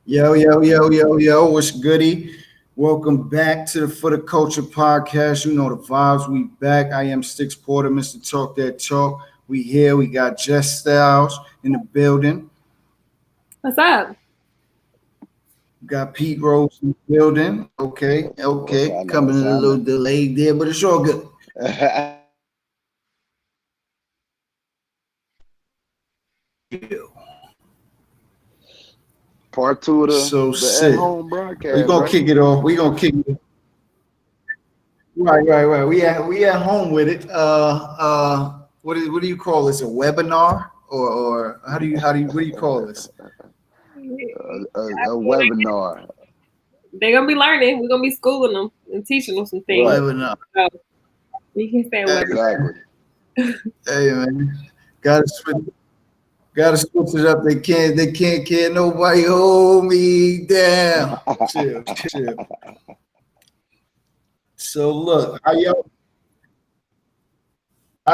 Yo, yo, yo, yo, yo, what's goody? Welcome back to the For the Culture podcast. You know the vibes, we back. I am Six Porter, Mr. Talk That Talk. We here, we got Jess Styles in the building. What's up? We got Pete Rose in the building. Okay, What's okay. happening? Coming What's in a little happening? delayed there, but it's all good. Yeah. Part two of So the at sick. home We're broadcast, gonna right? kick it off. We're gonna kick it. Right. We at home with it. What do you call this? A webinar or how do you what do you call this? A webinar, They're gonna be learning. We're gonna be schooling them and teaching them some things. right? Webinar. So we can say Hey, what. Exactly. hey man, gotta switch, gotta switch it up. They can't nobody hold me down. Chill, chill. So look, how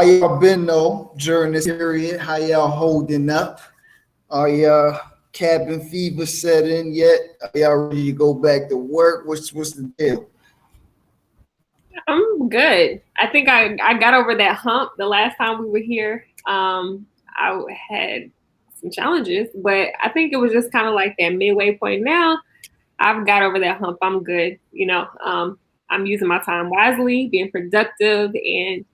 y'all been though during this period? How y'all holding up? Are y'all cabin fever set in yet? Are y'all ready to go back to work? What's the deal? I'm good. I think I got over that hump the last time we were here. I had some challenges, but I think it was just kind of like that midway point. Now I've got over that hump. I'm good. I'm using my time wisely, being productive, and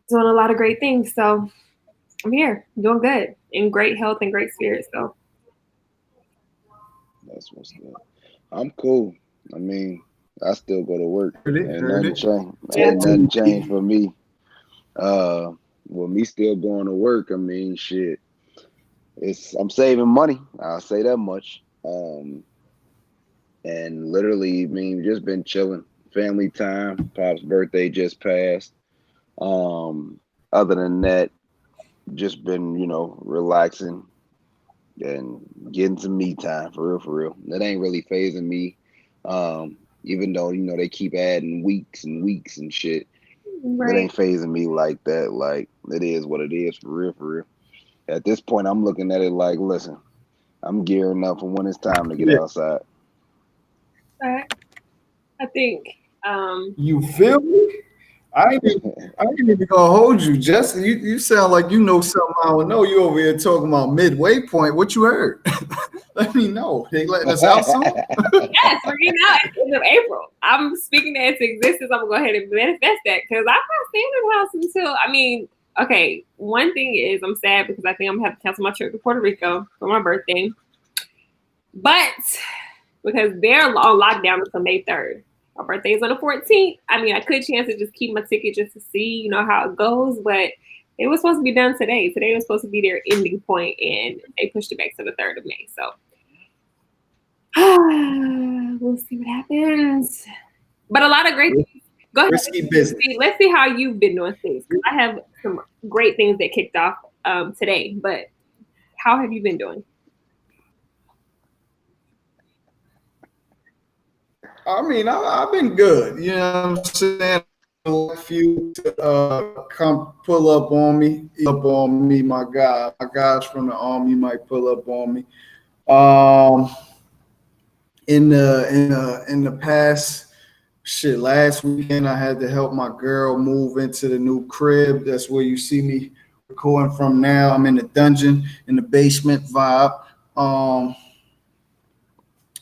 doing a lot of great things. So I'm here, doing good, in great health and great spirits. So That's what's good. I'm cool. I mean, I still go to work. Heard it, Ain't heard nothing it. changed. yeah. Ain't nothing changed for me. Uh, with me still going to work, I mean, shit. I'm saving money. I'll say that much. And literally, I mean, just been chilling. Family time. Pop's birthday just passed. Um, other than that, just been, relaxing and getting some me time for real, for real. That ain't really phasing me. Even though, they keep adding weeks and weeks and shit. It Right. ain't phasing me like that. Like, it is what it is for real, for real. At this point, I'm looking at it like, listen, I'm gearing up for when it's time to get Yeah. outside. Right. I think You feel me? I ain't even, I ain't even gonna hold you, Justin. You sound like you know something I don't know. You over here talking about midway point. What you heard? Let me know. They letting us out soon? yes, we're getting out at the end of April. I'm speaking that into existence. I'm gonna go ahead and manifest that because I'm not staying in the house until okay. One thing is I'm sad because I think I'm gonna have to cancel my trip to Puerto Rico for my birthday. But because they're on lockdown until May 3rd. My birthday is on the 14th. I mean, I could chance to just keep my ticket just to see, how it goes, but it was supposed to be done today. Today was supposed to be their ending point, and they pushed it back to the 3rd of May. So we'll see what happens. But a lot of great things. Go ahead. Risky business. Let's see how you've been doing things. I have some great things that kicked off today, but how have you been doing? I mean, I've been good. You know what I'm saying? A few come pull up on me, my guys from the army might pull up on me. Um, in the past shit, last weekend I had to help my girl move into the new crib. That's where you see me recording from now. I'm in the dungeon in the basement vibe. Um,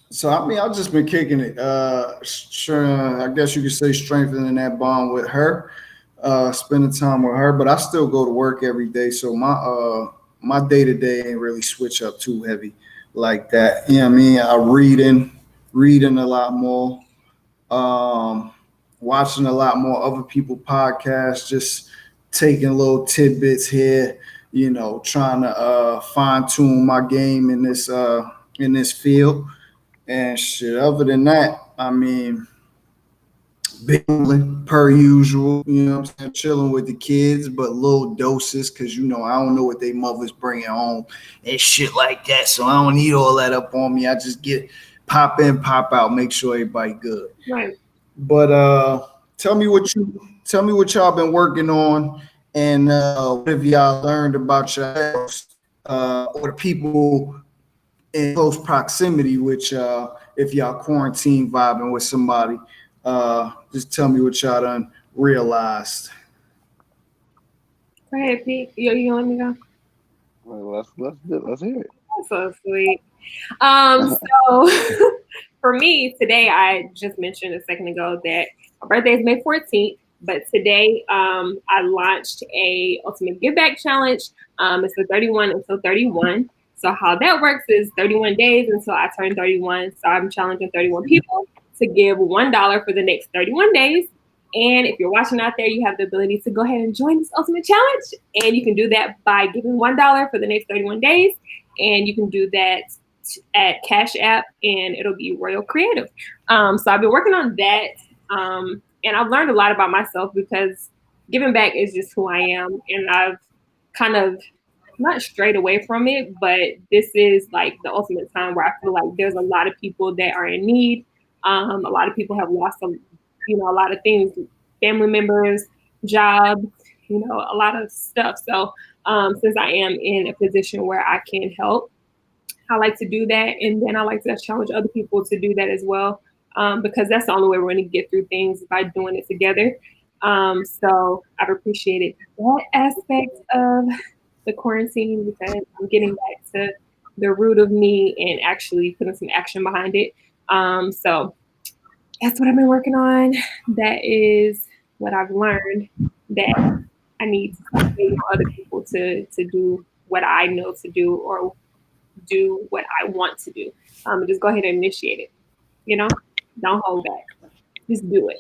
so I mean, I've just been kicking it. Sure, I guess you could say strengthening that bond with her, spending time with her. But I still go to work every day, so my day to day ain't really switch up too heavy like that. You know what I mean? Reading a lot more, um, watching a lot more other people podcasts, just taking little tidbits here. Trying to fine tune my game in this field and shit. Other than that, I mean, big per usual. You know what I'm saying? Chilling with the kids, but little doses because I don't know what they mothers bringing home and shit like that. So I don't need all that up on me. I just get pop in, pop out, make sure everybody good. Right. But tell me what y'all been working on, and what have y'all learned about yourselves or the people in close proximity, which if y'all quarantine vibing with somebody, just tell me what y'all done realized. Go ahead, Pete. You let me go. Well, let's hear it. That's so sweet. So for me today, I just mentioned a second ago that my birthday is May 14th, but today I launched a ultimate give back challenge. It's the 31 until 31. So how that works is 31 days until I turn 31. So I'm challenging 31 people to give $1 for the next 31 days. And if you're watching out there, you have the ability to go ahead and join this ultimate challenge. And you can do that by giving $1 for the next 31 days. And you can do that at Cash App, and it'll be Royal Creative. So I've been working on that. And I've learned a lot about myself because giving back is just who I am. And I've kind of not strayed away from it, but this is like the ultimate time where I feel like there's a lot of people that are in need. A lot of people have lost a lot of things, family members, jobs, a lot of stuff. So since I am in a position where I can help, I like to do that. And then I like to challenge other people to do that as well, because that's the only way we're going to get through things, by doing it together. So I've appreciated that aspect of the quarantine because I'm getting back to the root of me and actually putting some action behind it. So that's what I've been working on. That is what I've learned, that I need to start waiting on other people to do what I know to do, or do what I want to do. Just go ahead and initiate it. Don't hold back. Just do it.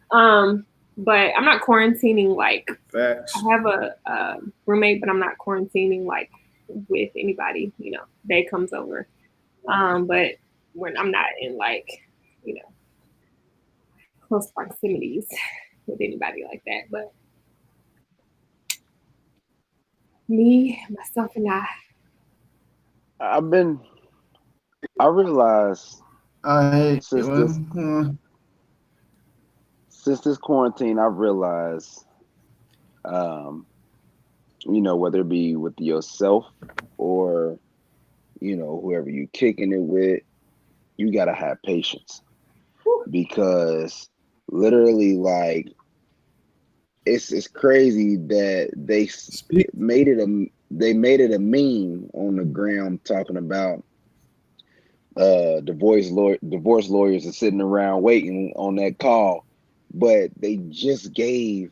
But I'm not quarantining like Facts. I have a roommate, but I'm not quarantining like with anybody. They comes over. But when I'm not in like close proximities with anybody like that. But me, myself, and I realized I since this quarantine, I've realized, whether it be with yourself or, whoever you kicking it with, you gotta have patience, because literally, like, it's crazy that they made it a meme on the gram talking about divorce lawyers are sitting around waiting on that call, but they just gave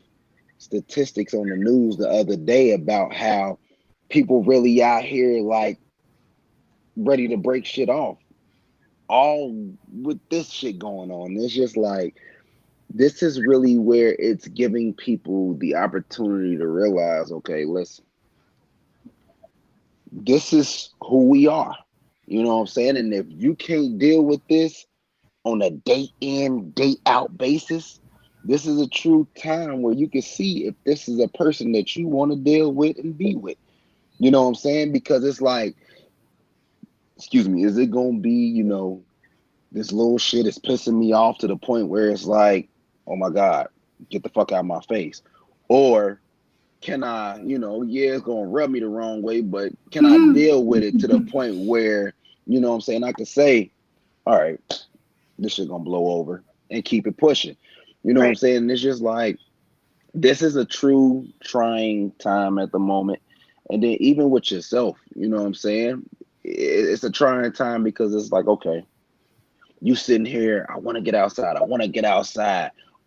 statistics on the news the other day about how people really out here like ready to break shit off, all with this shit going on. It's just like, this is really where it's giving people the opportunity to realize, okay, listen, this is who we are. You know what I'm saying? And if you can't deal with this on a day in, day out basis, this is a true time where you can see if this is a person that you want to deal with and be with. You know what I'm saying? Because it's like, excuse me, is it going to be, this little shit is pissing me off to the point where it's like, oh my God, get the fuck out of my face? Or can I, it's going to rub me the wrong way, but can I deal with it to the point where, I can say, all right, this shit going to blow over, and keep it pushing. You know what I'm saying? And it's just like, this is a true trying time at the moment. And then even with yourself, you know what I'm saying? It's a trying time because it's like, okay, you sitting here, I want to get outside.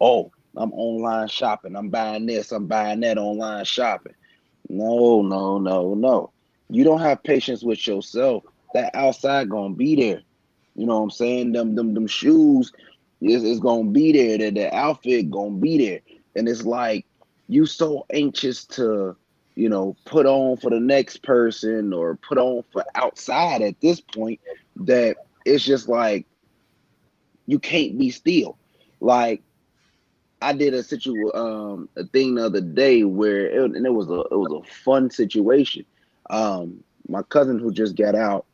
Oh, I'm online shopping. I'm buying this. I'm buying that online shopping. No. You don't have patience with yourself. That outside gonna be there. You know what I'm saying? Them shoes is gonna be there. The outfit gonna be there. And it's like, you so anxious to, put on for the next person or put on for outside at this point, that it's just like, you can't be still. Like, I did a thing the other day where it was a fun situation. My cousin who just got out,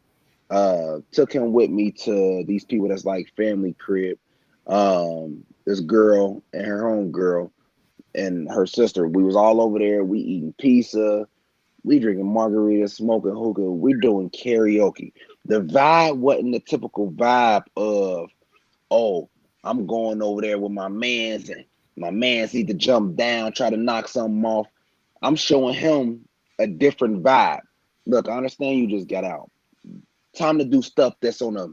took him with me to these people that's like family crib. This girl and her homegirl and her sister. We was all over there. We eating pizza. We drinking margaritas, smoking hookah. We doing karaoke. The vibe wasn't the typical vibe of, oh, I'm going over there with my mans and my mans need to jump down, try to knock something off. I'm showing him a different vibe. Look, I understand you just got out. Time to do stuff that's on a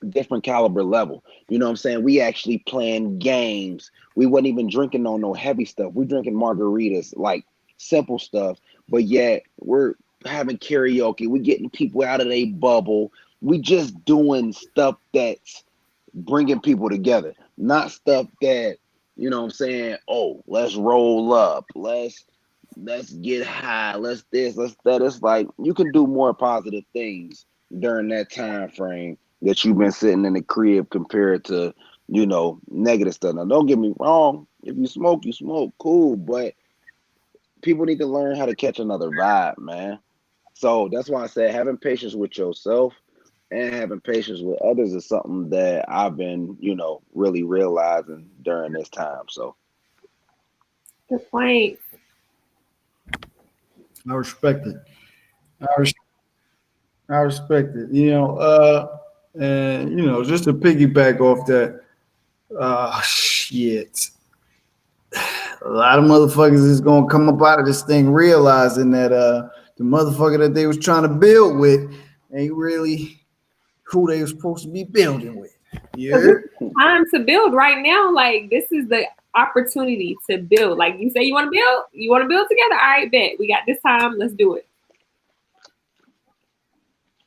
different caliber level. You know what I'm saying? We actually playing games. We wasn't even drinking on no heavy stuff. We drinking margaritas, like simple stuff. But yet we're having karaoke. We getting people out of their bubble. We just doing stuff that's bringing people together, not stuff that, you know what I'm saying, oh, let's roll up, let's get high, let's this, let's that. It's like you can do more positive things during that time frame that you've been sitting in the crib compared to, you know, negative stuff. Now don't get me wrong, if you smoke, cool, but people need to learn how to catch another vibe, man. So that's why I said having patience with yourself and having patience with others is something that I've been, you know, really realizing during this time. So Good point. I respect it. I respect it. And just to piggyback off that, shit. A lot of motherfuckers is gonna come up out of this thing realizing that the motherfucker that they was trying to build with ain't really who they were supposed to be building with. Yeah. Time to build right now. Like, this is the opportunity to build. Like, you say you want to build together. All right, bet. We got this time. Let's do it.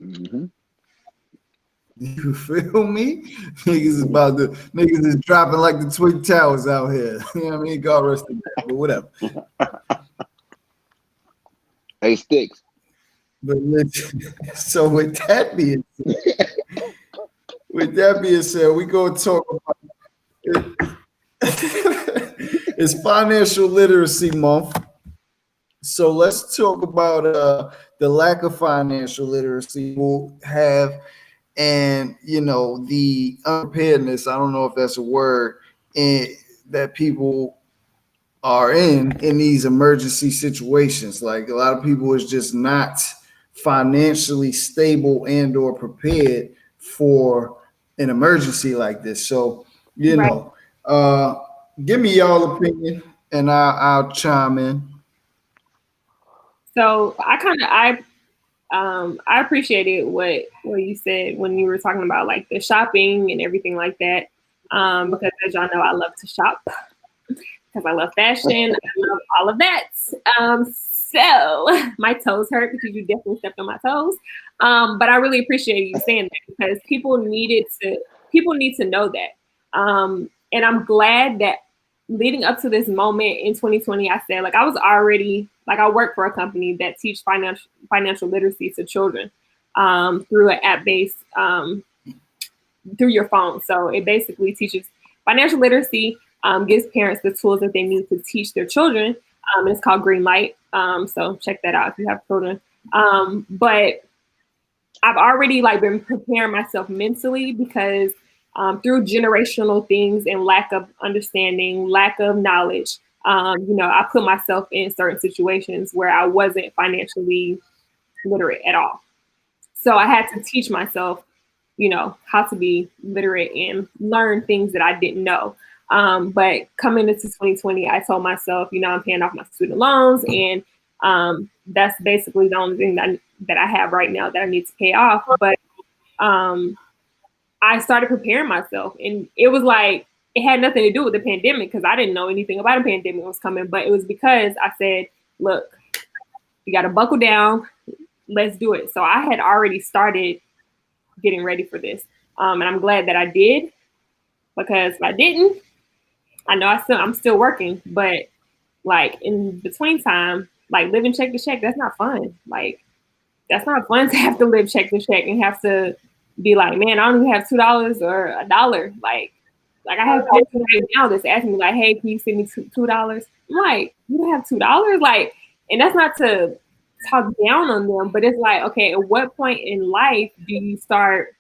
mm-hmm. You feel me? Niggas is dropping like the Twin Towers out here. You know what I mean? God rest them, but whatever. Hey, Sticks. But listen, so with that being said, we gonna talk about it. It's Financial Literacy Month. So let's talk about the lack of financial literacy we'll have, and the unpreparedness. I don't know if that's a word that people are in these emergency situations. Like, a lot of people is just not financially stable and or prepared for an emergency like this. So give me y'all opinion and I'll chime in. So I appreciated what you said when you were talking about like the shopping and everything like that. Because as y'all know, I love to shop because I love fashion. I love all of that. So my toes hurt because you definitely stepped on my toes. But I really appreciate you saying that because people need to know that. And I'm glad that leading up to this moment in 2020, I said, like, I was already, like, I work for a company that teach financial literacy to children through an app-based, through your phone. So it basically teaches financial literacy, gives parents the tools that they need to teach their children. And it's called Green Light. So check that out if you have children. But I've already been preparing myself mentally because through generational things and lack of understanding, lack of knowledge, I put myself in certain situations where I wasn't financially literate at all. So I had to teach myself, how to be literate and learn things that I didn't know. But coming into 2020, I told myself, I'm paying off my student loans, and that's basically the only thing that I have right now that I need to pay off. But I started preparing myself, and it was like, it had nothing to do with the pandemic because I didn't know anything about a pandemic was coming, but it was because I said, look, you got to buckle down. Let's do it. So I had already started getting ready for this. And I'm glad that I did, because if I didn't, I know I'm still working, but like in between time, like living check to check, that's not fun. Like, that's not fun to have to live check to check and have to be like, man, I don't even have $2 or $1. Like I have people right now that's asking me like, hey, can you send me $2? I'm like, you don't have $2? Like, and that's not to talk down on them, but it's like, okay, at what point in life do you start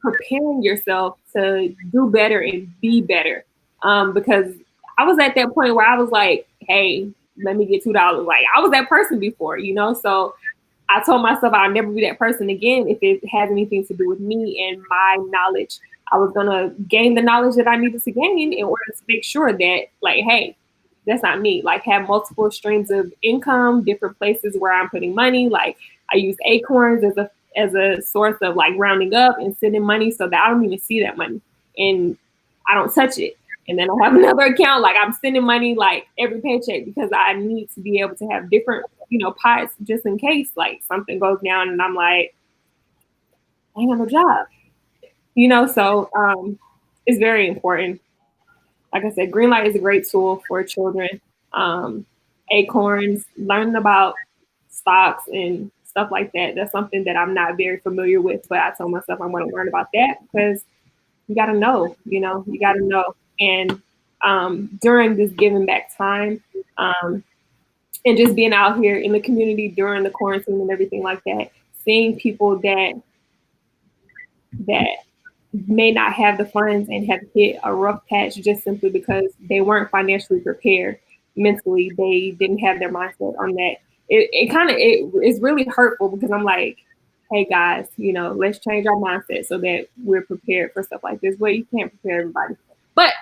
preparing yourself to do better and be better? Because I was at that point where I was like, hey, let me get $2. Like I was that person before, you know? So I told myself I'll never be that person again if it has anything to do with me and my knowledge. I was gonna gain the knowledge that I needed to gain in order to make sure that, like, hey, that's not me. Like, have multiple streams of income, different places where I'm putting money. Like, I use Acorns as a source of like rounding up and sending money so that I don't even see that money and I don't touch it. And then I have another account, like I'm sending money like every paycheck because I need to be able to have different, you know, pots just in case like something goes down and I'm like, I ain't got no job, you know? So it's very important. Like I said, Greenlight is a great tool for children. Acorns, learning about stocks and stuff like that. That's something that I'm not very familiar with, but I told myself I'm going to learn about that because you got to know, you know, you got to know. And during this giving back time and just being out here in the community during the quarantine and everything like that, seeing people that may not have the funds and have hit a rough patch just simply because they weren't financially prepared mentally. They didn't have their mindset on that. It's really hurtful because I'm like, hey guys, you know, let's change our mindset so that we're prepared for stuff like this. Well, you can't prepare everybody, but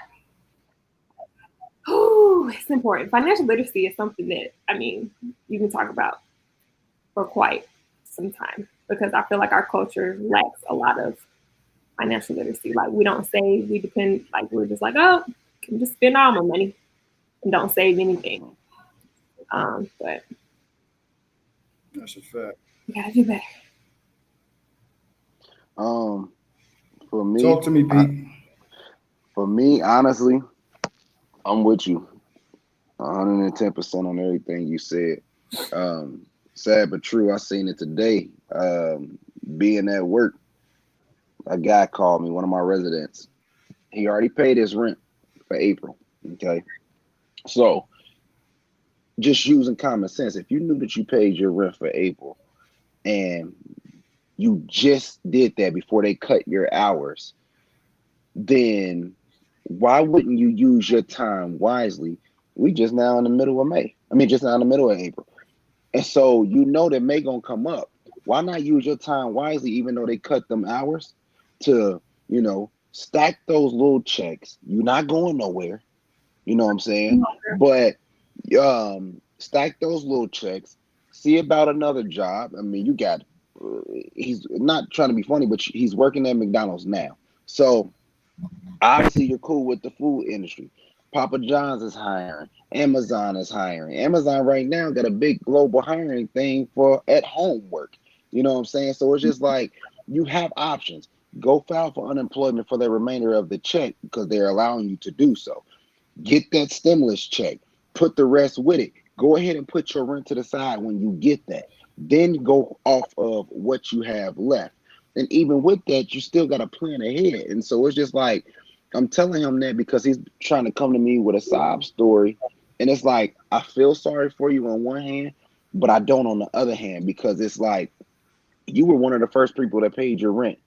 it's important. Financial literacy is something that, I mean, you can talk about for quite some time because I feel like our culture lacks a lot of financial literacy. Like we don't save, we depend, like we're just like, oh, can just spend all my money and don't save anything. But That's a fact. you gotta do better. For me, Talk to me, Pete. For me, honestly, I'm with you 110% on everything you said. Sad but true, I seen it today. Being at work, a guy called me, one of my residents. He already paid his rent for April. Okay. So just using common sense, if you knew that you paid your rent for April and you just did that before they cut your hours, then why wouldn't you use your time wisely? We just now in the middle of May. I mean, just now in the middle of April. And so you know that May gonna come up. Why not use your time wisely, even though they cut them hours, to, you know, stack those little checks. You're not going nowhere. You know what I'm saying? But stack those little checks. See about another job. I mean, you got, he's not trying to be funny, but he's working at McDonald's now. So obviously you're cool with the food industry. Papa John's is hiring. Amazon is hiring. Amazon right now got a big global hiring thing for at home work. You know what I'm saying? So it's just like you have options. Go file for unemployment for the remainder of the check because they're allowing you to do so. Get that stimulus check. Put the rest with it. Go ahead and put your rent to the side when you get that. Then go off of what you have left. And even with that, you still got to plan ahead. And so it's just like, I'm telling him that because he's trying to come to me with a sob story. And it's like, I feel sorry for you on one hand, but I don't on the other hand, because it's like, you were one of the first people that paid your rent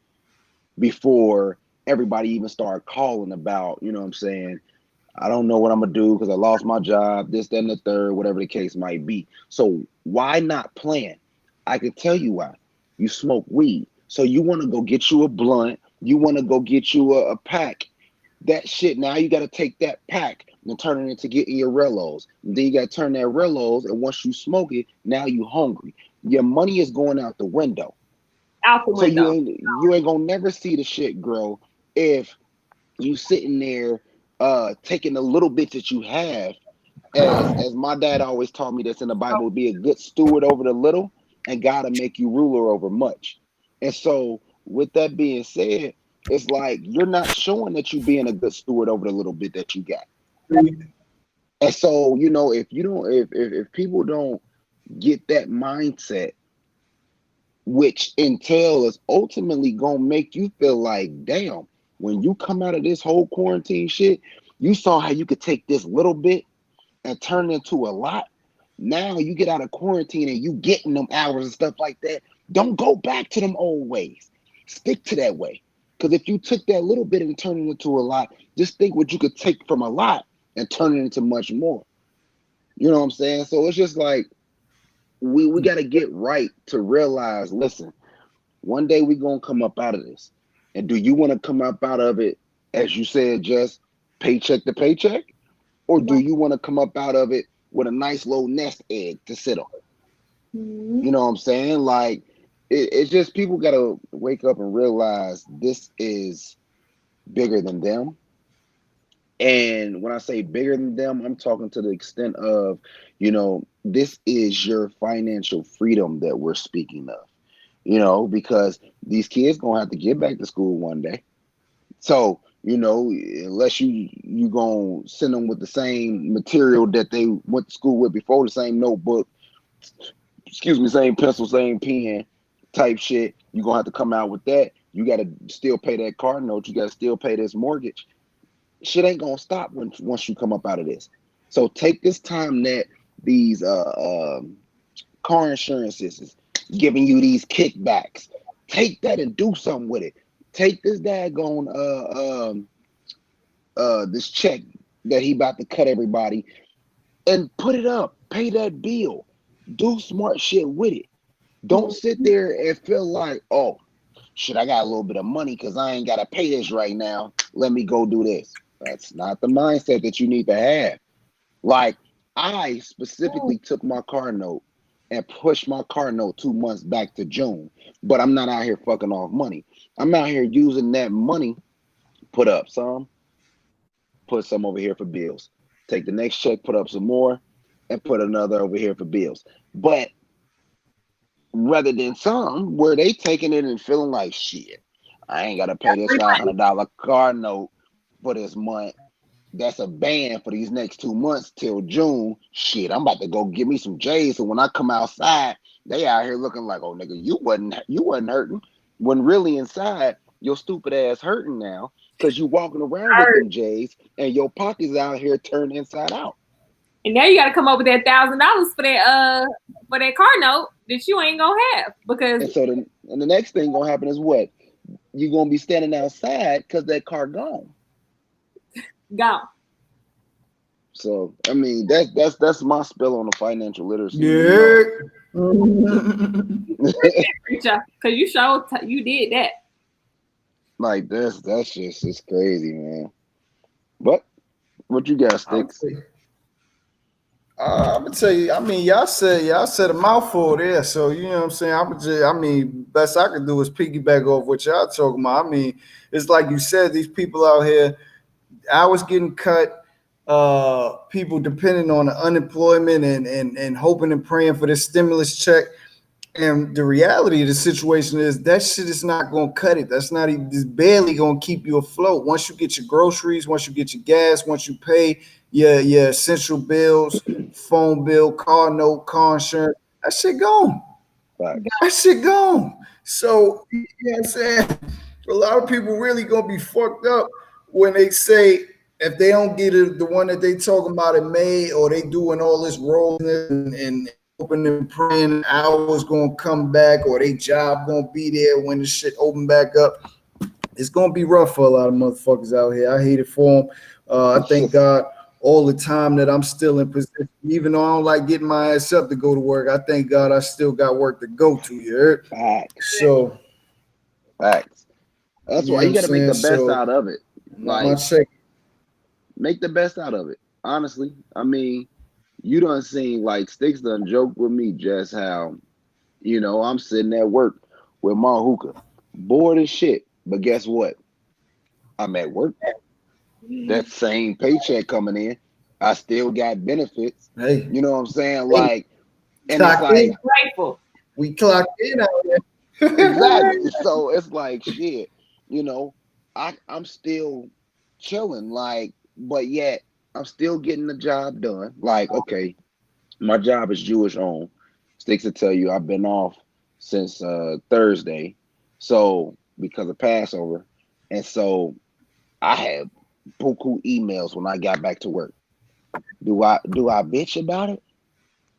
before everybody even started calling about, you know what I'm saying? I don't know what I'm going to do because I lost my job, this, that, and the third, whatever the case might be. So why not plan? I can tell you why. You smoke weed. So you want to go get you a blunt. You want to go get you a pack. That shit, now you got to take that pack and turn it into getting your Rellos. Then you got to turn that Rellos, and once you smoke it, now you hungry. Your money is going out the window. Out the window. So you ain't gonna never see the shit grow if you sitting there taking the little bits that you have. As my dad always taught me that's in the Bible, be a good steward over the little, and God will make you ruler over much. And so with that being said, it's like you're not showing that you being a good steward over the little bit that you got. And so, you know, if people don't get that mindset, which entails ultimately gonna make you feel like, damn, when you come out of this whole quarantine shit, you saw how you could take this little bit and turn it into a lot. Now you get out of quarantine and you getting them hours and stuff like that. Don't go back to them old ways. Stick to that way. Because if you took that little bit and turned it into a lot, just think what you could take from a lot and turn it into much more. You know what I'm saying? So it's just like we got to get right to realize, listen, one day we gonna come up out of this. And do you want to come up out of it, as you said, just paycheck to paycheck? Or do you want to come up out of it with a nice little nest egg to sit on? Mm-hmm. You know what I'm saying? Like, it's just people got to wake up and realize this is bigger than them. And when I say bigger than them, I'm talking to the extent of, this is your financial freedom that we're speaking of, because these kids going to have to get back to school one day. So, unless you going to send them with the same material that they went to school with before, the same notebook, same pencil, same pen type shit, you're going to have to come out with that. You got to still pay that car note. You got to still pay this mortgage. Shit ain't going to stop once you come up out of this. So take this time that these car insurances is giving you these kickbacks. Take that and do something with it. Take this daggone this check that he about to cut everybody and put it up. Pay that bill. Do smart shit with it. Don't sit there and feel like, oh, shit, I got a little bit of money because I ain't got to pay this right now. Let me go do this. That's not the mindset that you need to have. Like, I specifically took my car note and pushed my car note 2 months back to June. But I'm not out here fucking off money. I'm out here using that money, put up some, put some over here for bills. Take the next check, put up some more, and put another over here for bills. But rather than some where they taking it and feeling like, shit, I ain't got to pay this $500 car note for this month. That's a ban for these next 2 months till June. Shit, I'm about to go get me some J's. So when I come outside, they out here looking like, oh nigga, you wasn't hurting. When really inside, your stupid ass hurting now because you walking around with them J's and your pockets out here turned inside out. And now you got to come up with that $1,000 for that car note that you ain't gonna have because. And so the next thing gonna happen is what? You gonna be standing outside because that car gone. So I mean that's my spill on the financial literacy. Yeah. Because you did that. Like that's just it's crazy, man. But what you got, Sticks? I'm gonna tell you. I mean, y'all said a mouthful there. So you know what I'm saying. Best I can do is piggyback off what y'all talking about. I mean, it's like you said. These people out here, hours getting cut. People depending on the unemployment and hoping and praying for this stimulus check. And the reality of the situation is that shit is not going to cut it. That's not even, it's barely going to keep you afloat. Once you get your groceries, once you get your gas, once you pay your essential bills, phone bill, car note, car insurance, that shit gone. Right. That shit gone. So, you know what I'm saying? A lot of people really going to be fucked up when they say if they don't get the one that they talking about in May or they doing all this rolling and hoping and praying hours gonna come back or they job gonna be there when the shit open back up. It's gonna be rough for a lot of motherfuckers out here. I hate it for them. I thank God all the time that I'm still in position, even though I don't like getting my ass up to go to work. I thank God I still got work to go to. You heard? Facts. So, facts. That's why you got to make the best out of it. Like, make the best out of it. Honestly, I mean, you done seen like Sticks done joke with me just how, I'm sitting at work with my hookah, bored as shit. But guess what? I'm at work. That same paycheck coming in, I still got benefits. Hey, you know what I'm saying? Like, and it's like grateful. We clocked in out there. Exactly. So it's like shit. I'm still chilling. Like, but yet I'm still getting the job done. Like, okay, my job is Jewish owned. Sticks to tell you I've been off since Thursday, so because of Passover, and so I had buku emails when I got back to work. Do I bitch about it?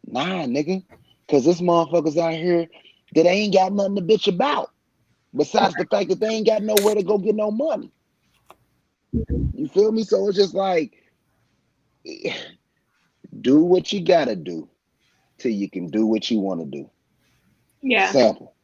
Nah, nigga, because this motherfuckers out here that ain't got nothing to bitch about, besides the fact that they ain't got nowhere to go get no money. You feel me? So it's just like Do what you gotta do till you can do what you want to do. Yeah. Simple.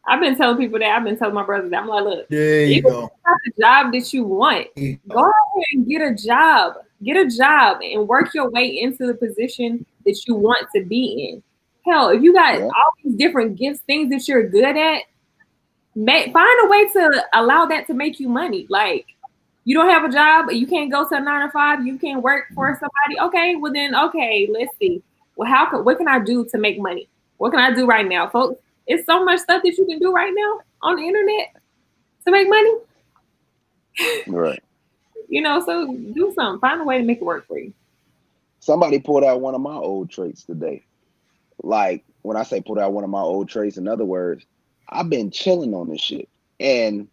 I've been telling people that. I've been telling my brothers that. I'm like, look, There you even go. if it's not the job that you want, go ahead and get a job. Get a job and work your way into the position that you want to be in. Hell, if you got all these different gifts, things that you're good at, find a way to allow that to make you money. Like, you don't have a job, you can't go to a 9 to 5, you can't work for somebody. Okay, well then, okay, let's see. Well, what can I do to make money? What can I do right now, folks? It's so much stuff that you can do right now on the internet to make money. Right. You know, so do something. Find a way to make it work for you. Somebody pulled out one of my old traits today. Like, when I say pulled out one of my old traits, in other words, I've been chilling on this shit. And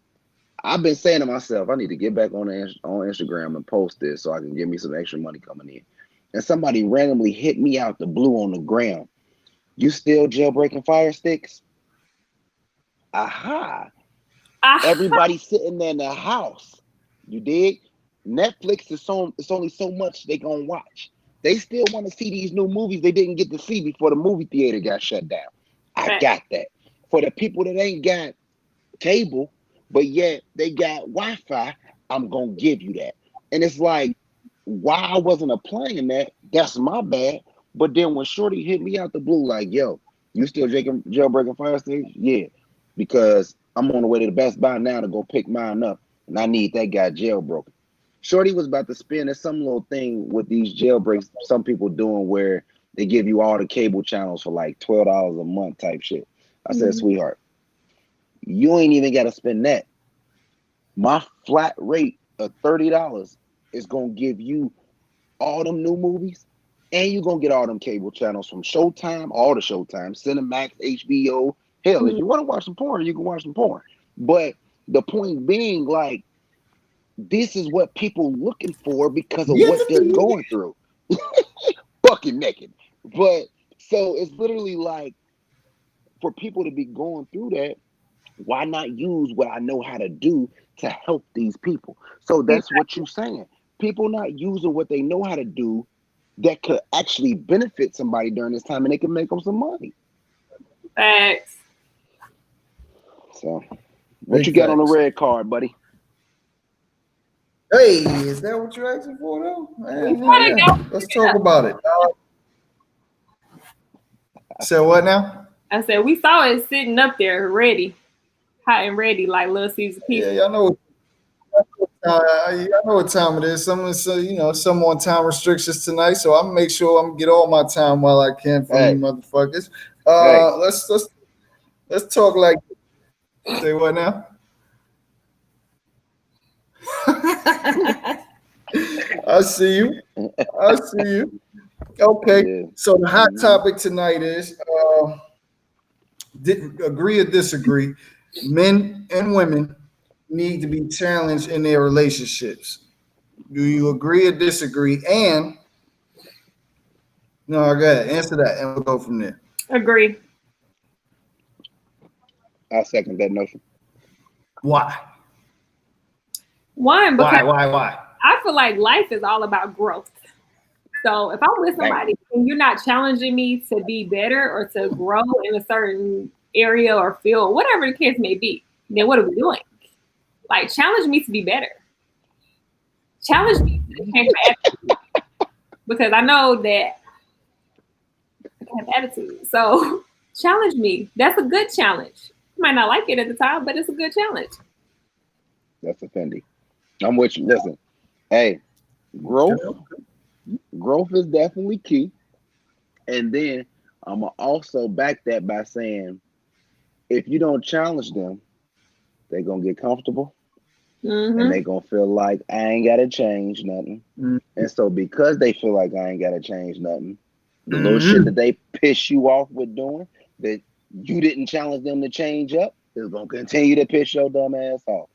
I've been saying to myself, I need to get back on Instagram and post this so I can get me some extra money coming in. And somebody randomly hit me out the blue on the gram. You still jailbreaking fire sticks? Aha. Everybody sitting there in the house. You dig? Netflix is it's only so much they gonna watch. They still want to see these new movies they didn't get to see before the movie theater got shut down. I got that. For the people that ain't got cable, but yet they got Wi-Fi, I'm gonna give you that. And it's like, why I wasn't applying that, that's my bad. But then when Shorty hit me out the blue, like, yo, you still jailbreaking fire sticks? Yeah, because I'm on the way to the Best Buy now to go pick mine up, and I need that guy jailbroken. Shorty was about to spin at some little thing with these jailbreaks some people doing where they give you all the cable channels for like $12 a month type shit. I said, sweetheart, you ain't even got to spend that. My flat rate of $30 is going to give you all them new movies, and you're going to get all them cable channels from Showtime, all the Showtime, Cinemax, HBO. Hell, if you want to watch some porn, you can watch some porn. But the point being, like, this is what people looking for because of what they're going through. Fucking naked. But so it's literally like, for people to be going through that, why not use what I know how to do to help these people? So that's what you're saying. People not using what they know how to do that could actually benefit somebody during this time, and they can make them some money. Thanks. So what you got on the red card, buddy? Hey, is that what you're asking for, though? Yeah. Let's talk about it. So what now? I said we saw it sitting up there, ready, hot and ready, like Little Caesar pizza. Yeah, y'all know. I know what time it is. Some on time restrictions tonight, so I'm gonna make sure I'm gonna get all my time while I can from you motherfuckers. Let's talk like. Say what now? I see you. Okay, so the hot topic tonight is agree or disagree. Men and women need to be challenged in their relationships. Do you agree or disagree? And no, go ahead, answer that, and we'll go from there. Agree. I second that notion. Why? One, because why? I feel like life is all about growth. So if I'm with somebody and you're not challenging me to be better or to grow in a certain area or field, whatever the case may be, then what are we doing? Like, challenge me to be better. Challenge me to change my attitude. Because I know that I have attitude. So challenge me. That's a good challenge. You might not like it at the time, but it's a good challenge. That's offending. I'm with you. Listen, hey, growth is definitely key. And then I'm going to also back that by saying, if you don't challenge them, they're going to get comfortable. And they're going to feel like I ain't got to change nothing. And so because they feel like I ain't got to change nothing, the little shit that they piss you off with doing that you didn't challenge them to change up is going to continue to piss your dumb ass off.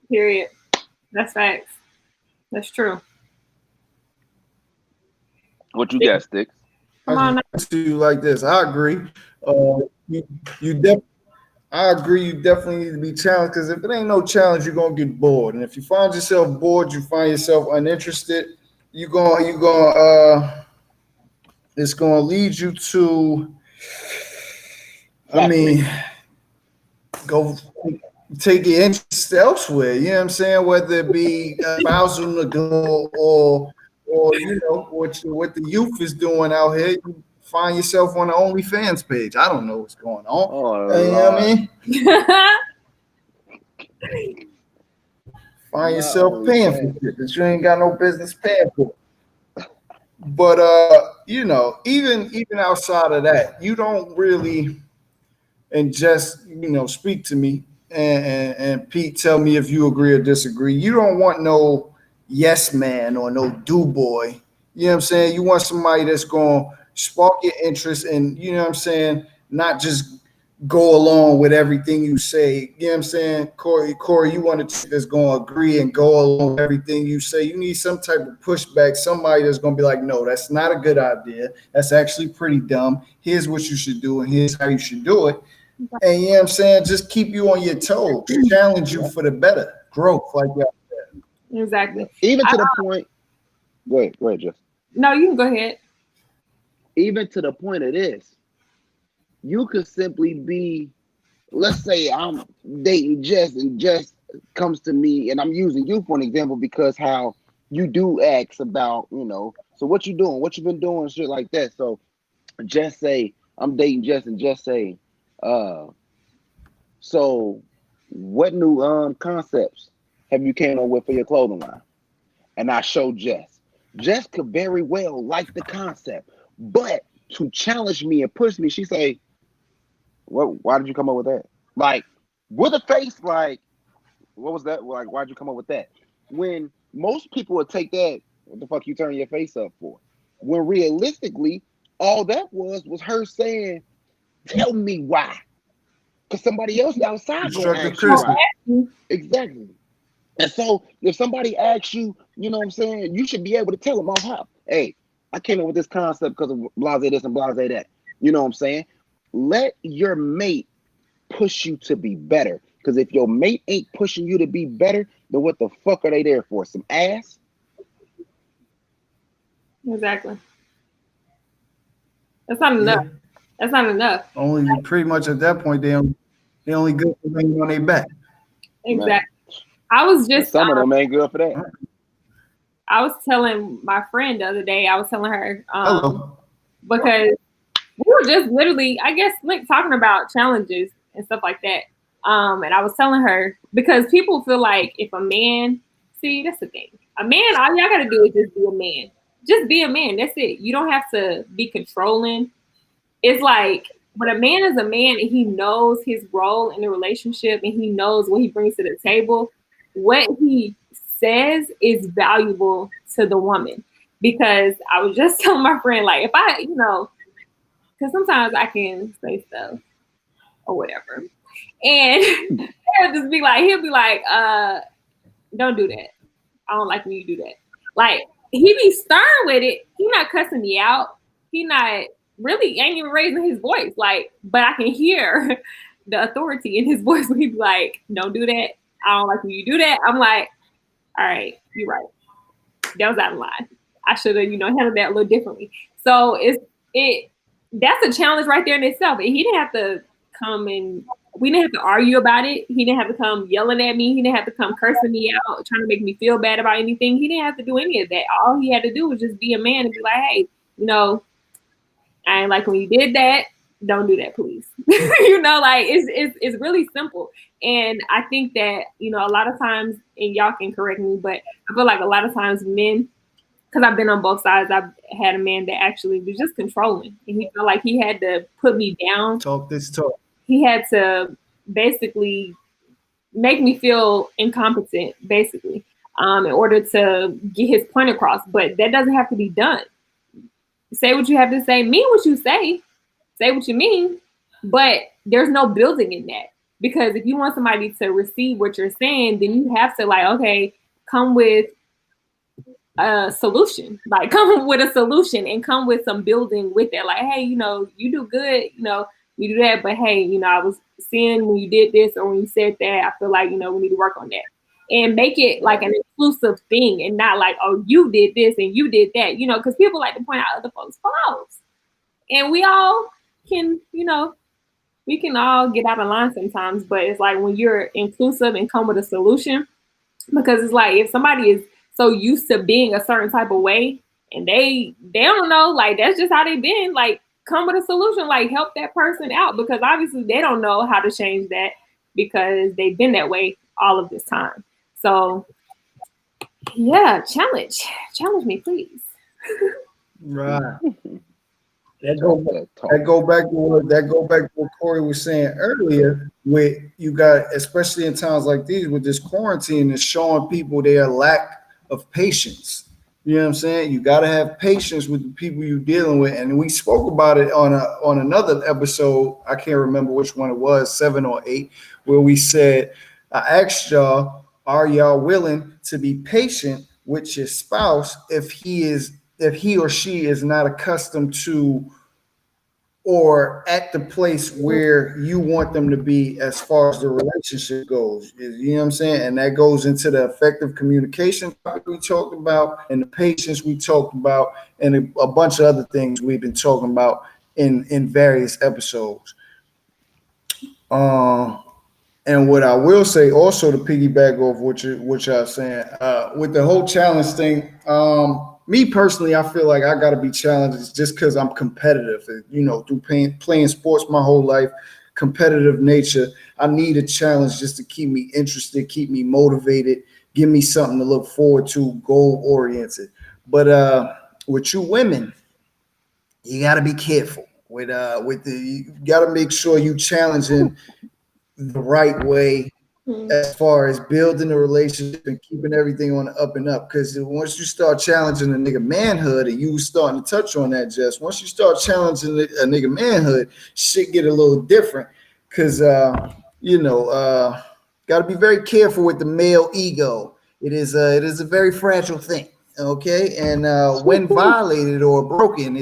Period. That's facts. That's true. What you got, Sticks? Come on. To you like this. I agree. I agree. You definitely need to be challenged, because if it ain't no challenge, you're gonna get bored. And if you find yourself bored, you find yourself uninterested, you're gonna it's going to lead you to, I mean, go take your interest elsewhere. You know what I'm saying? Whether it be spousal neglect or you know what the youth is doing out here. You find yourself on the OnlyFans page. I don't know what's going on. Oh, You know what I mean? Find yourself paying for shit that you ain't got no business paying for. But you know, even outside of that, you don't really, and just speak to me and Pete, tell me if you agree or disagree. You don't want no yes man or no do boy. You know what I'm saying? You want somebody that's going to spark your interest and, you know what I'm saying, not just go along with everything you say. You know what I'm saying? Corey, you want a chick that's going to agree and go along with everything you say. You need some type of pushback, somebody that's going to be like, no, that's not a good idea. That's actually pretty dumb. Here's what you should do, and here's how you should do it. And you know what I'm saying? Just keep you on your toes, challenge you for the better growth, like that. Exactly. Even to the point. Go ahead, Jeff. No, you can go ahead. Even to the point of this, you could simply be, let's say I'm dating Jess and Jess comes to me, and I'm using you for an example because how you do ask about, so what you doing, what you been doing, shit like that. So Jess say, I'm dating Jess, and Jess say, so what new concepts have you came up with for your clothing line? And I show Jess. Jess could very well like the concept, but to challenge me and push me, she say, why did you come up with that? Like, with a face, like, what was that? Like, why'd you come up with that? When most people would take that, what the fuck you turn your face up for? When realistically, all that was her saying, tell me why. Because somebody else outside going to ask you why. Exactly. And so if somebody asks you, you know what I'm saying, you should be able to tell them off how. Hey, I came up with this concept because of blase this and blase that. You know what I'm saying? Let your mate push you to be better. Because if your mate ain't pushing you to be better, then what the fuck are they there for? Some ass? Exactly. That's not enough. Yeah. That's not enough. Only pretty much at that point, they only good for being on their back. Exactly. Man. I was just some of them ain't good for that. I was telling my friend the other day, I was telling her because we were just literally, I guess, like talking about challenges and stuff like that. And I was telling her because people feel like if a man, see, that's the thing. A man, all y'all gotta do is just be a man. Just be a man. That's it. You don't have to be controlling. It's like when a man is a man and he knows his role in the relationship and he knows what he brings to the table, what he says is valuable to the woman. Because I was just telling my friend, like, if I, because sometimes I can say stuff or whatever. And he'll be like, don't do that. I don't like when you do that. Like, he be stern with it. He not cussing me out. He not really ain't even raising his voice. Like, but I can hear the authority in his voice when he be like, don't do that. I don't like when you do that. I'm like, all right, you're right. That was out of line. I should have, handled that a little differently. So that's a challenge right there in itself. And he didn't have to come and we didn't have to argue about it. He didn't have to come yelling at me. He didn't have to come cursing me out, trying to make me feel bad about anything. He didn't have to do any of that. All he had to do was just be a man and be like, hey, I ain't like when you did that. Don't do that, please. Like it's really simple. And I think that, a lot of times, and y'all can correct me, but I feel like a lot of times men, because I've been on both sides, I've had a man that actually was just controlling. And he felt like he had to put me down. Talk this talk. He had to basically make me feel incompetent, basically, in order to get his point across. But that doesn't have to be done. Say what you have to say, mean what you say what you mean, but there's no building in that. Because if you want somebody to receive what you're saying, then you have to okay, come with a solution, come with a solution and come with some building with it. Like, hey, you do good, you do that, but hey, I was seeing when you did this or when you said that, I feel like, we need to work on that. And make it like an inclusive thing and not like, oh, you did this and you did that, because people like to point out other folks' flaws. And we all can, we can all get out of line sometimes, but it's like when you're inclusive and come with a solution, because it's like if somebody is so used to being a certain type of way and they don't know, like that's just how they've been, like come with a solution, like help that person out, because obviously they don't know how to change that because they've been that way all of this time. So yeah, challenge me, please. Right. That go back to what Corey was saying earlier. With you got, especially in times like these with this quarantine, is showing people their lack of patience. You know what I'm saying? You got to have patience with the people you're dealing with, and we spoke about it on another episode. I can't remember which one it was, 7 or 8, where we said, I asked y'all, are y'all willing to be patient with your spouse if he or she is not accustomed to or at the place where you want them to be as far as the relationship goes. You know what I'm saying? And that goes into the effective communication topic we talked about, and the patience we talked about, and a bunch of other things we've been talking about in various episodes. And what I will say also to piggyback off what y'all saying, with the whole challenge thing, me personally, I feel like I got to be challenged just because I'm competitive. You know, through playing sports my whole life, competitive nature, I need a challenge just to keep me interested, keep me motivated, give me something to look forward to, goal oriented. But with you women, you got to be careful you got to make sure you challenging the right way as far as building a relationship and keeping everything on the up and up. Because once you start challenging a nigga manhood, and you starting to touch on that, Jess, once you start challenging a nigga manhood, shit get a little different. Because got to be very careful with the male ego. It is a very fragile thing. Okay, and when violated or broken,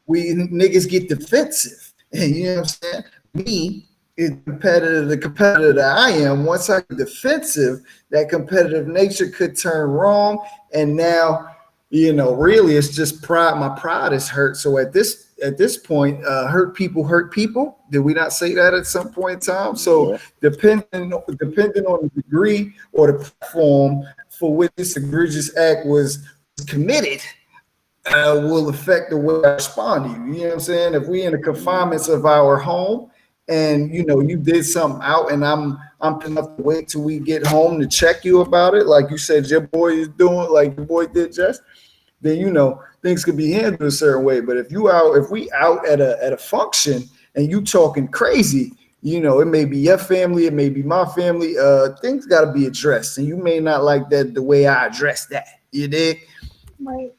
we niggas get defensive. And you know what I'm saying? Me, the competitor that I am, once I get defensive, that competitive nature could turn wrong. And now, really it's just pride. My pride is hurt. So at this point, hurt people. Did we not say that at some point in time? So depending on the degree or the platform for which this egregious act was committed, will affect the way I respond to you. You know what I'm saying? If we in the confinements of our home, and you did something out, and I'm enough to wait till we get home to check you about it, like you said your boy is doing, like your boy did, Jess, then things could be handled a certain way. But if we out at a function and you talking crazy, it may be your family, it may be my family, things got to be addressed, and you may not like that the way I address that. You dig? Right.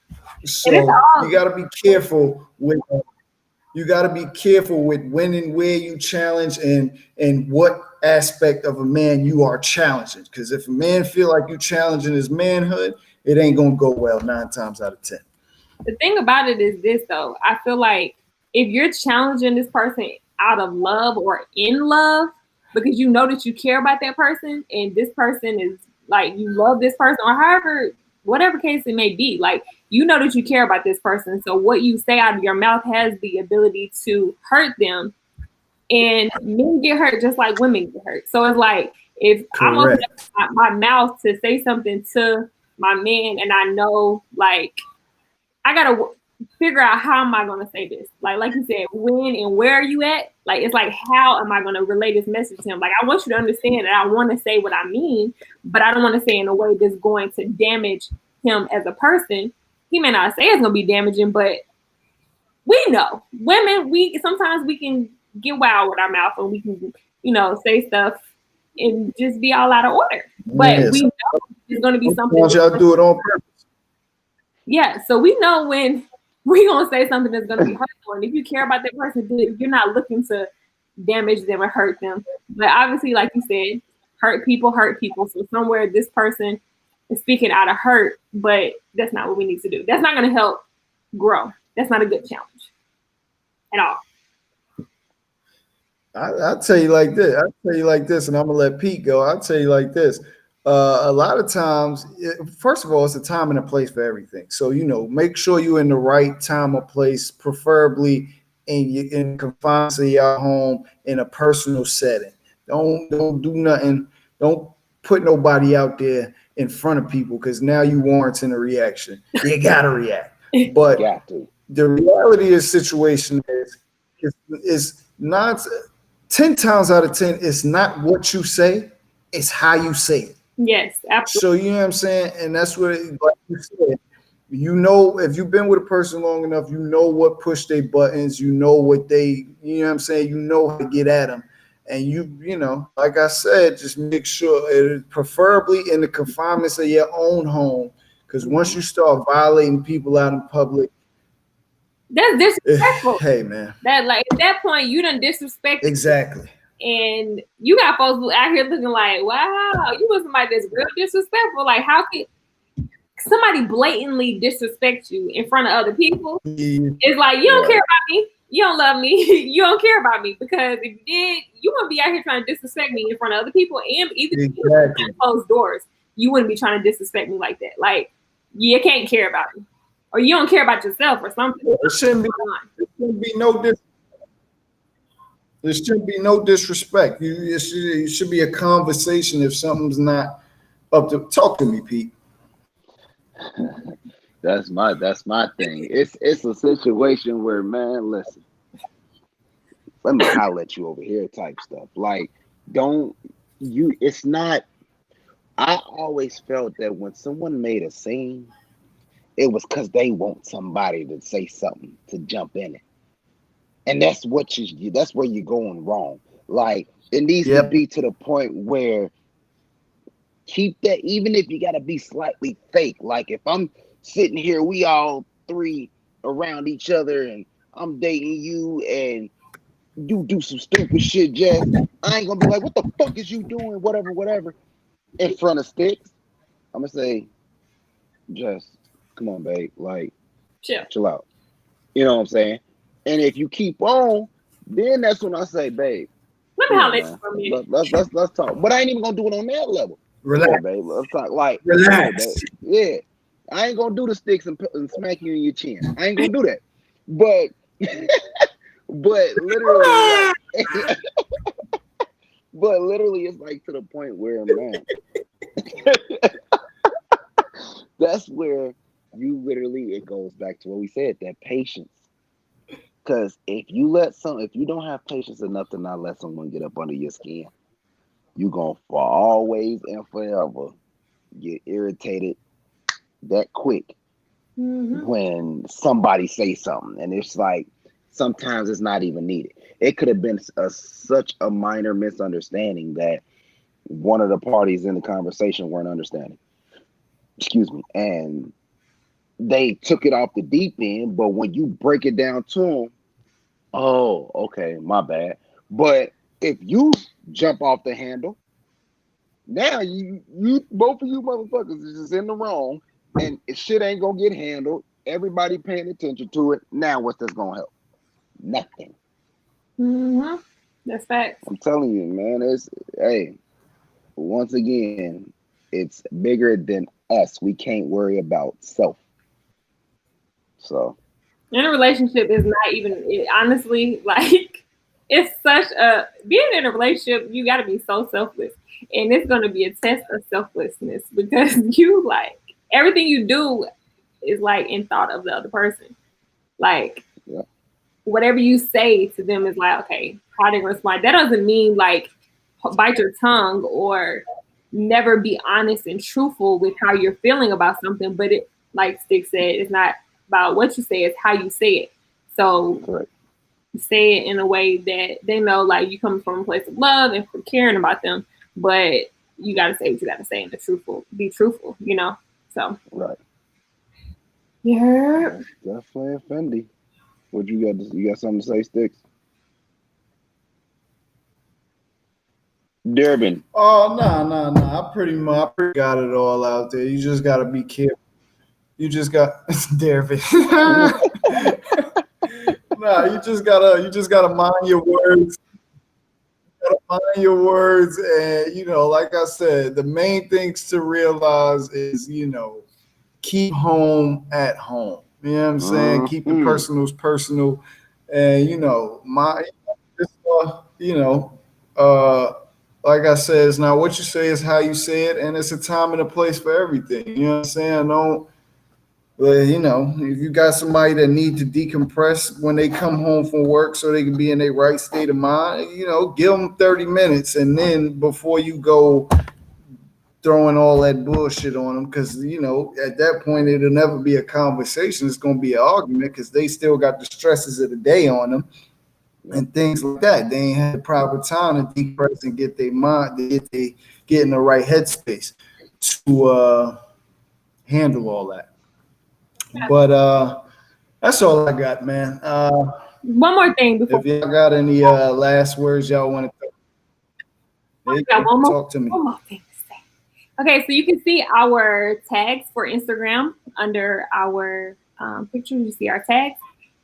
So you got to be careful with. You got to be careful with when and where you challenge, and what aspect of a man you are challenging. Because if a man feel like you challenging his manhood, it ain't gonna go well 9 times out of 10. The thing about it is this, though. I feel like if you're challenging this person out of love or in love, because you know that you care about that person, and this person is like, you love this person, or whatever case it may be, like, that you care about this person. So what you say out of your mouth has the ability to hurt them. And men get hurt just like women get hurt. So it's like, if I'm opening up my mouth to say something to my man, and I know, like, I gotta figure out how am I gonna say this. Like you said, when and where are you at? Like, it's like, how am I gonna relay this message to him? Like, I want you to understand that I want to say what I mean, but I don't want to say in a way that's going to damage him as a person. He may not say it's gonna be damaging, but we know women, sometimes we can get wild with our mouth, and we can, say stuff and just be all out of order. But we know it's gonna be something. Y'all do it on purpose. Yeah, so we know when we're gonna say something that's gonna be hurtful. And if you care about that person, you're not looking to damage them or hurt them. But obviously, like you said, hurt people. So somewhere this person is speaking out of hurt, but that's not what we need to do. That's not gonna help grow. That's not a good challenge at all. I'll tell you like this, and I'm gonna let Pete go. I'll tell you like this. A lot of times, first of all, it's a time and a place for everything. So, make sure you're in the right time or place, preferably and you in confines of your home in a personal setting. Don't do nothing. Don't put nobody out there in front of people because now you warranting a reaction. You gotta react. But the reality of the situation is not 10 times out of 10, it's not what you say, it's how you say it. Yes, absolutely. So you know what I'm saying? And that's what like you said. You know, if you've been with a person long enough, you know what push their buttons, you know what they, you know what I'm saying? You know how to get at them. And you know, like I said, just make sure it preferably in the confinements of your own home. Because once you start violating people out in public, that's disrespectful. Hey man. That like at that point you done disrespected. Exactly. And you got folks out here looking like, wow, you was somebody that's real disrespectful. Like, how can somebody blatantly disrespect you in front of other people? It's like, you don't care about me. You don't love me. You don't care about me. Because if you did, you wouldn't be out here trying to disrespect me in front of other people. And even behind closed doors, you wouldn't be trying to disrespect me like that. Like, you can't care about me. Or you don't care about yourself or something. It shouldn't be no disrespect. There should be no disrespect. It should be a conversation if something's not up to talk to me, Pete. That's my thing. It's a situation where, man, listen, let me holler at you over here type stuff. Like, it's not. I always felt that when someone made a scene, it was because they want somebody to say something to jump in it. And that's where you're going wrong. Like, it needs to be to the point where keep that, even if you got to be slightly fake. Like, if I'm sitting here, we all three around each other, and I'm dating you, and you do some stupid shit, Jess, I ain't going to be like, what the fuck is you doing? Whatever. In front of Sticks, I'm going to say, Jess, come on, babe. Like, chill out. You know what I'm saying? And if you keep on, then that's when I say, babe, let's talk. But I ain't even gonna do it on that level. Relax, on, babe. Let's talk. Like, relax. Yeah, I ain't gonna do the sticks and smack you in your chin. I ain't gonna do that. But, literally, it's like to the point where, man, that's where you literally, it goes back to what we said, that patience. Because if you don't have patience enough to not let someone get up under your skin, you're going to for always and forever get irritated that quick when somebody says something. And it's like, sometimes it's not even needed. It could have been such a minor misunderstanding that one of the parties in the conversation weren't understanding. Excuse me. And they took it off the deep end, but when you break it down to them, oh, okay, my bad. But if you jump off the handle, now you both of you motherfuckers is just in the wrong, and shit ain't gonna get handled. Everybody paying attention to it. Now what's this gonna help? Nothing. That's facts. I'm telling you, man, once again, it's bigger than us. We can't worry about self. So in a relationship is not even, honestly, like, it's such a, being in a relationship, you got to be so selfless, and it's going to be a test of selflessness because you, like, everything you do is like in thought of the other person. Like, whatever you say to them is like, okay, how they respond. That doesn't mean like bite your tongue or never be honest and truthful with how you're feeling about something, but it, like Stick said, it's not about what you say, it's how you say it. So say it in a way that they know, like, you come from a place of love and from caring about them, but you got to say what you got to say and be truthful, you know? So. Right. Yeah. Definitely offended. What you got? You got something to say, Sticks? Durbin. Oh, no. I pretty much got it all out there. You just got to be careful. You just got Durbin. No, you just gotta mind your words. Mind your words, and like I said, the main things to realize is keep home at home. You know what I'm saying? Keep the personals personal. And you know, uh, like I said, it's not what you say, it's how you say it, and it's a time and a place for everything. You know what I'm saying? Don't Well, if you got somebody that need to decompress when they come home from work so they can be in their right state of mind, give them 30 minutes, and then before you go throwing all that bullshit on them, because at that point it'll never be a conversation. It's going to be an argument because they still got the stresses of the day on them and things like that. They ain't had the proper time to decompress and get their mind, get in the right headspace to handle all that. But that's all I got, man. One more thing before. If y'all got any last words y'all want to talk to me. One more thing to say. Okay, so you can see our tags for Instagram under our picture. You see our tags.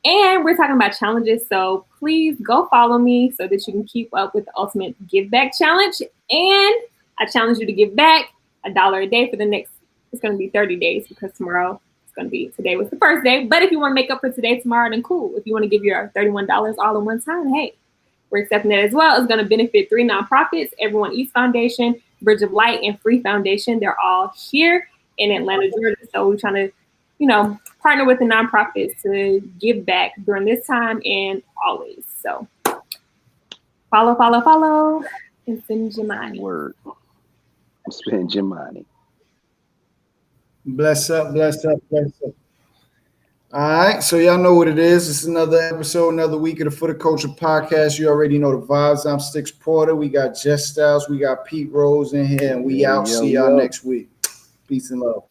And we're talking about challenges. So please go follow me so that you can keep up with the Ultimate Give Back Challenge. And I challenge you to give back $1 a day for the next, it's going to be 30 days because tomorrow today was the first day. But if you want to make up for today, tomorrow, then cool. If you want to give your $31 all in one time, hey, we're accepting that as well. It's going to benefit 3 nonprofits, Everyone Eats Foundation, Bridge of Light, and Free Foundation. They're all here in Atlanta, Georgia. So we're trying to, partner with the nonprofits to give back during this time and always. So follow, and send your money. Word. Spend your money. Bless up. All right, so y'all know what it is. It's another episode, another week of the For the Culture podcast. You already know the vibes. I'm Sticks Porter. We got Jess Styles. We got Pete Rose in here, and we out. See y'all next week. Peace and love.